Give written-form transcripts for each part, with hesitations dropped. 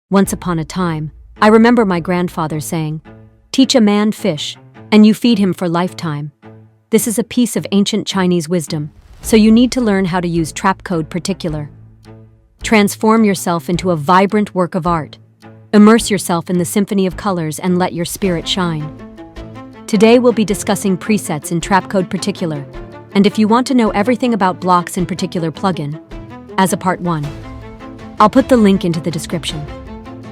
Once upon a time, I remember my grandfather saying, "Teach a man fish, and you feed him for lifetime." This is a piece of ancient Chinese wisdom, so you need to learn how to use Trapcode particular. Transform yourself into a vibrant work of art. Immerse yourself in the symphony of colors and let your spirit shine. Today we'll be discussing presets in Trapcode particular, and if you want to know everything about blocks in particular plugin, as a part 1, I'll put the link into the description.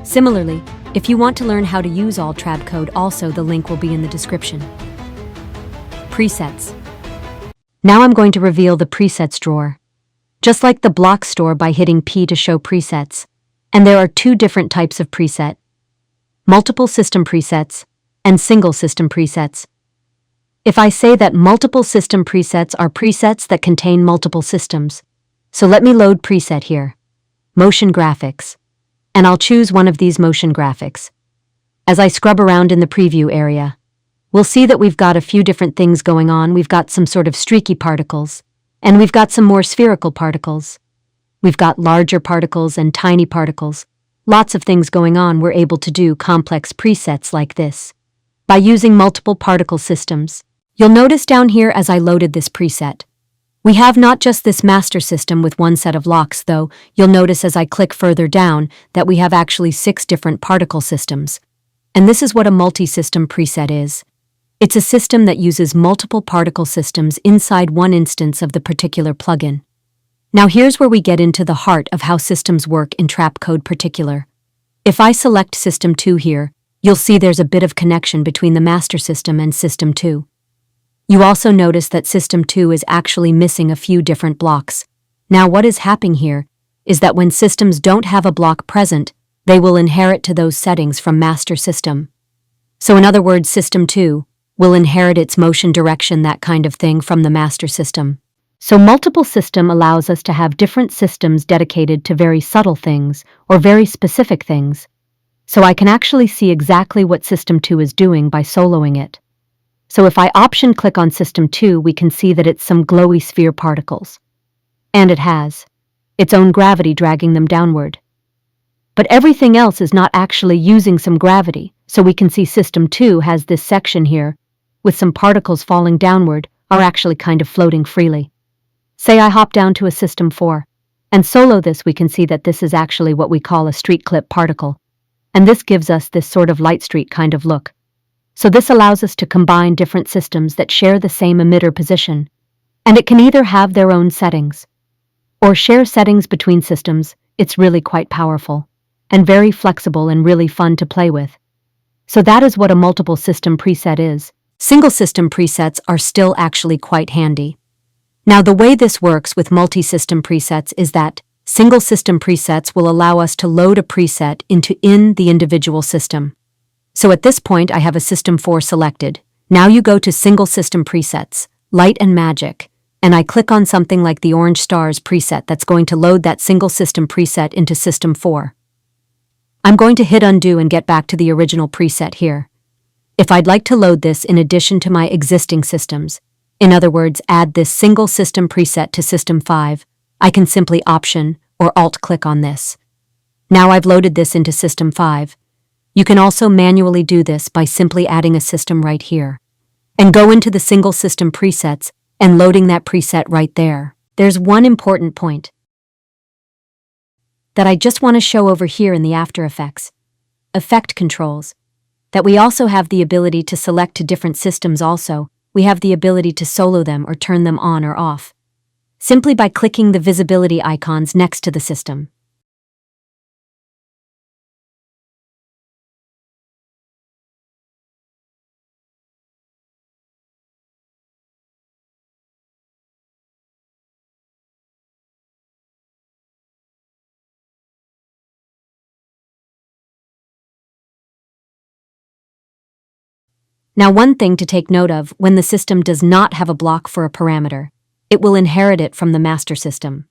Similarly, if you want to learn how to use all Trapcode, also the link will be in the description. Presets. Now I'm going to reveal the presets drawer. Just like the block store by hitting P to show presets. And there are two different types of preset: multiple system presets and single system presets. If I say that multiple system presets are presets that contain multiple systems. So let me load preset here. Motion graphics. And I'll choose one of these motion graphics. As I scrub around in the preview area, we'll see that we've got a few different things going on. We've got some sort of streaky particles, and we've got some more spherical particles. We've got larger particles and tiny particles. Lots of things going on. We're able to do complex presets like this by using multiple particle systems. You'll notice down here as I loaded this preset, we have not just this master system with one set of locks, though. You'll notice as I click further down that we have actually 6 different particle systems. And this is what a multi-system preset is. It's a system that uses multiple particle systems inside one instance of the particular plugin. Now here's where we get into the heart of how systems work in Trapcode particular. If I select System 2 here, you'll see there's a bit of connection between the master system and System 2. You also notice that System 2 is actually missing a few different blocks. Now what is happening here is that when systems don't have a block present, they will inherit to those settings from master system. So in other words, System 2 will inherit its motion direction, that kind of thing, from the master system. So multiple system allows us to have different systems dedicated to very subtle things or very specific things. So I can actually see exactly what System 2 is doing by soloing it. So if I option click on System 2, we can see that it's some glowy sphere particles. And it has its own gravity dragging them downward. But everything else is not actually using some gravity, so we can see System 2 has this section here, with some particles falling downward, are actually kind of floating freely. Say I hop down to a System 4, and solo this, we can see that this is actually what we call a streak clip particle. And this gives us this sort of light streak kind of look. So this allows us to combine different systems that share the same emitter position, and it can either have their own settings or share settings between systems. It's really quite powerful and very flexible and really fun to play with. So that is what a multiple system preset is. Single system presets are still actually quite handy. Now the way this works with multi-system presets is that single system presets will allow us to load a preset into the individual system. So at this point I have a System 4 selected. Now you go to Single System Presets, Light and Magic, and I click on something like the Orange Stars preset that's going to load that single system preset into System 4. I'm going to hit undo and get back to the original preset here. If I'd like to load this in addition to my existing systems, in other words, add this single system preset to System 5, I can simply Option or Alt-click on this. Now I've loaded this into System 5. You can also manually do this by simply adding a system right here. And go into the single system presets and loading that preset right there. There's one important point that I just want to show over here in the After Effects effect controls, that we also have the ability to select to different systems. Also, we have the ability to solo them or turn them on or off, simply by clicking the visibility icons next to the system. Now one thing to take note of: when the system does not have a block for a parameter, it will inherit it from the master system.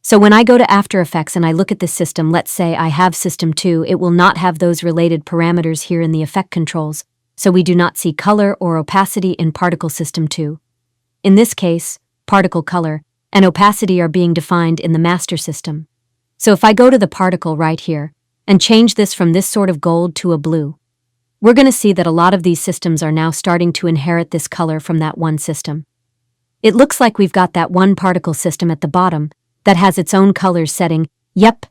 So when I go to After Effects and I look at this system, let's say I have System 2, it will not have those related parameters here in the effect controls, so we do not see color or opacity in Particle System 2. In this case, particle color and opacity are being defined in the master system. So if I go to the particle right here, and change this from this sort of gold to a blue. We're going to see that a lot of these systems are now starting to inherit this color from that one system. It looks like we've got that one particle system at the bottom that has its own color setting. Yep.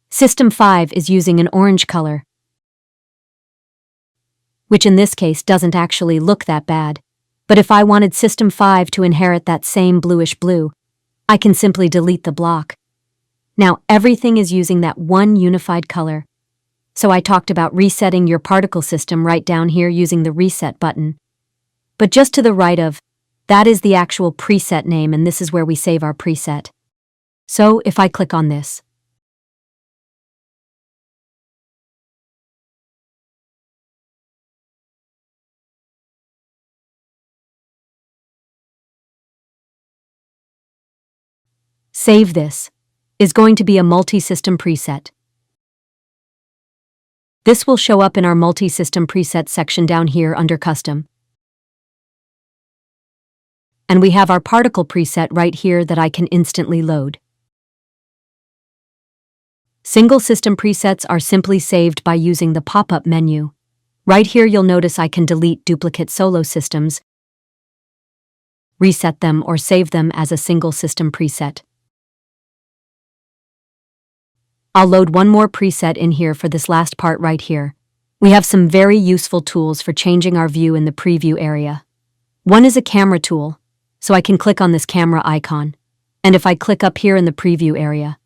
System 5 is using an orange color, which in this case doesn't actually look that bad. But if I wanted System 5 to inherit that same bluish blue, I can simply delete the block. Now everything is using that one unified color. So I talked about resetting your particle system right down here using the reset button. But just to the right of, that is the actual preset name, and this is where we save our preset. So if I click on this, save this, is going to be a multi-system preset. This will show up in our multi-system preset section down here under Custom. And we have our particle preset right here that I can instantly load. Single system presets are simply saved by using the pop-up menu. Right here you'll notice I can delete duplicate solo systems, reset them, or save them as a single system preset. I'll load one more preset in here for this last part right here. We have some very useful tools for changing our view in the preview area. One is a camera tool, so I can click on this camera icon. And if I click up here in the preview area,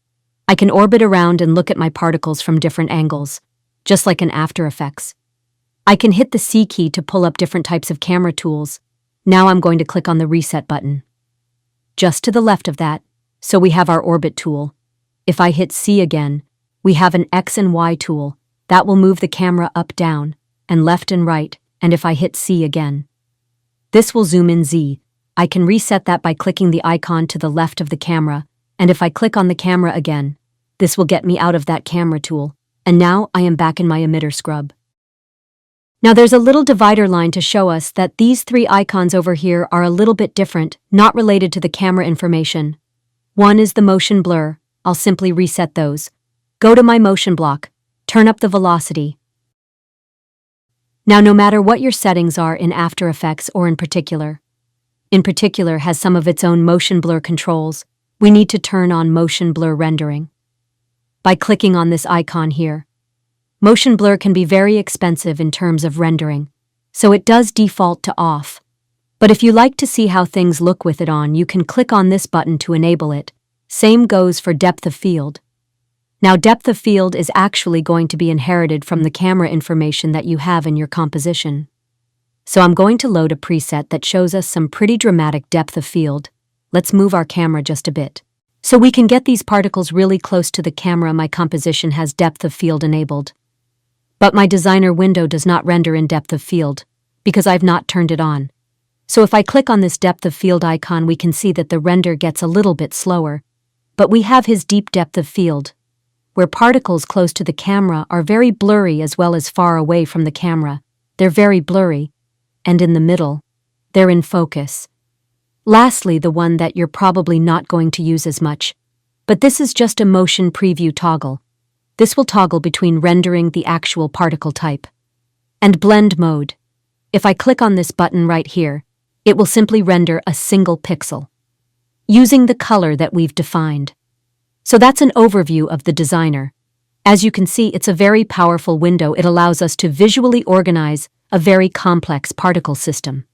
I can orbit around and look at my particles from different angles, just like in After Effects. I can hit the C key to pull up different types of camera tools. Now I'm going to click on the reset button. Just to the left of that, so we have our orbit tool. If I hit C again, we have an X and Y tool that will move the camera up, down, and left and right, and if I hit C again, this will zoom in Z. I can reset that by clicking the icon to the left of the camera, and if I click on the camera again, this will get me out of that camera tool, and now I am back in my emitter scrub. Now there's a little divider line to show us that these three icons over here are a little bit different, not related to the camera information. One is the motion blur. I'll simply reset those. Go to my motion block, turn up the velocity. Now no matter what your settings are in After Effects or in particular has some of its own motion blur controls, we need to turn on motion blur rendering. By clicking on this icon here, motion blur can be very expensive in terms of rendering, so it does default to off. But if you like to see how things look with it on, you can click on this button to enable it. Same goes for depth of field. Now depth of field is actually going to be inherited from the camera information that you have in your composition. So I'm going to load a preset that shows us some pretty dramatic depth of field. Let's move our camera just a bit. So we can get these particles really close to the camera. My composition has depth of field enabled. But my designer window does not render in depth of field because I've not turned it on. So if I click on this depth of field icon, we can see that the render gets a little bit slower. But we have his deep depth of field, where particles close to the camera are very blurry as well as far away from the camera. They're very blurry, and in the middle, they're in focus. Lastly, the one that you're probably not going to use as much, but this is just a motion preview toggle. This will toggle between rendering the actual particle type and blend mode. If I click on this button right here, it will simply render a single pixel, using the color that we've defined. So that's an overview of the designer. As you can see, it's a very powerful window. It allows us to visually organize a very complex particle system.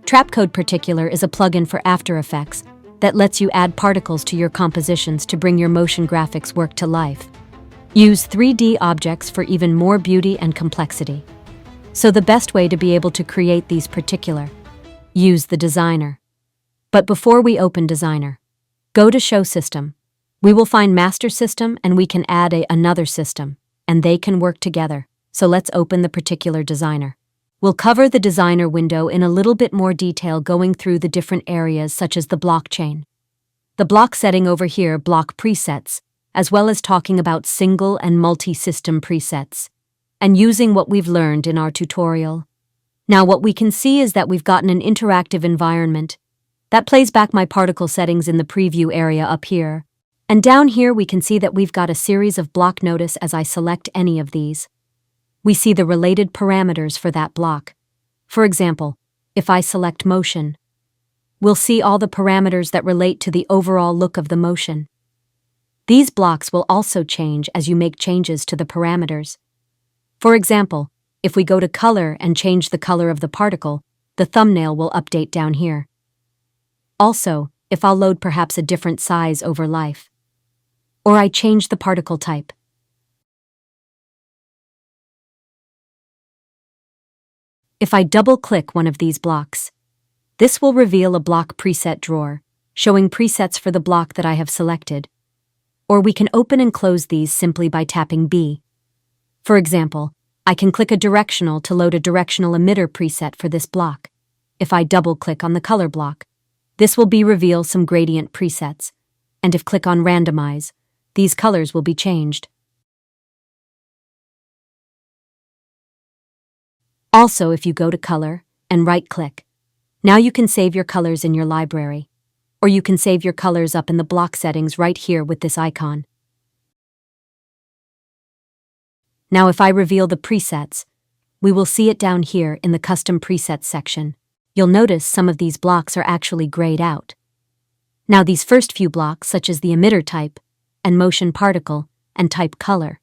Trapcode Particular is a plugin for After Effects that lets you add particles to your compositions to bring your motion graphics work to life. Use 3D objects for even more beauty and complexity. So the best way to be able to create these particular, use the designer. But before we open Designer, go to Show System. We will find Master System and we can add another system, and they can work together. So let's open the particular designer. We'll cover the designer window in a little bit more detail, going through the different areas such as the blockchain. The block setting over here, block presets, as well as talking about single and multi-system presets, and using what we've learned in our tutorial. Now what we can see is that we've gotten an interactive environment that plays back my particle settings in the preview area up here. And down here we can see that we've got a series of block. Notice as I select any of these, we see the related parameters for that block. For example, if I select motion, we'll see all the parameters that relate to the overall look of the motion. These blocks will also change as you make changes to the parameters. For example, if we go to color and change the color of the particle, the thumbnail will update down here. Also, if I'll load perhaps a different size over life, or I change the particle type. If I double-click one of these blocks, this will reveal a block preset drawer, showing presets for the block that I have selected. Or we can open and close these simply by tapping B. For example, I can click a directional to load a directional emitter preset for this block. If I double-click on the color block, this will reveal some gradient presets, and if click on randomize, these colors will be changed. Also, if you go to color and right-click, now you can save your colors in your library, or you can save your colors up in the block settings right here with this icon. Now if I reveal the presets, we will see it down here in the custom presets section. You'll notice some of these blocks are actually grayed out. Now these first few blocks, such as the emitter type, and motion particle, and type color,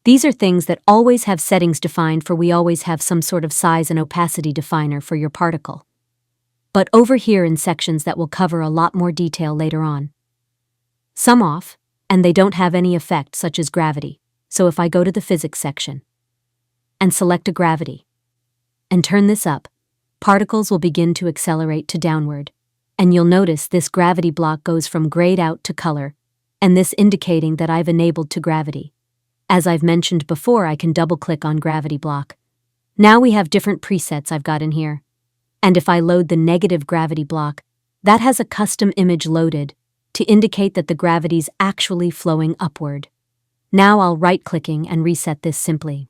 these are things that always have settings defined for. We always have some sort of size and opacity definer for your particle. But over here in sections that will cover a lot more detail later on. Some off, and they don't have any effect such as gravity. So if I go to the physics section and select a gravity and turn this up, particles will begin to accelerate to downward. And you'll notice this gravity block goes from grayed out to color, and this indicating that I've enabled to gravity. As I've mentioned before, I can double-click on gravity block. Now we have different presets I've got in here. And if I load the negative gravity block, that has a custom image loaded to indicate that the gravity's actually flowing upward. Now I'll right-clicking and reset this simply.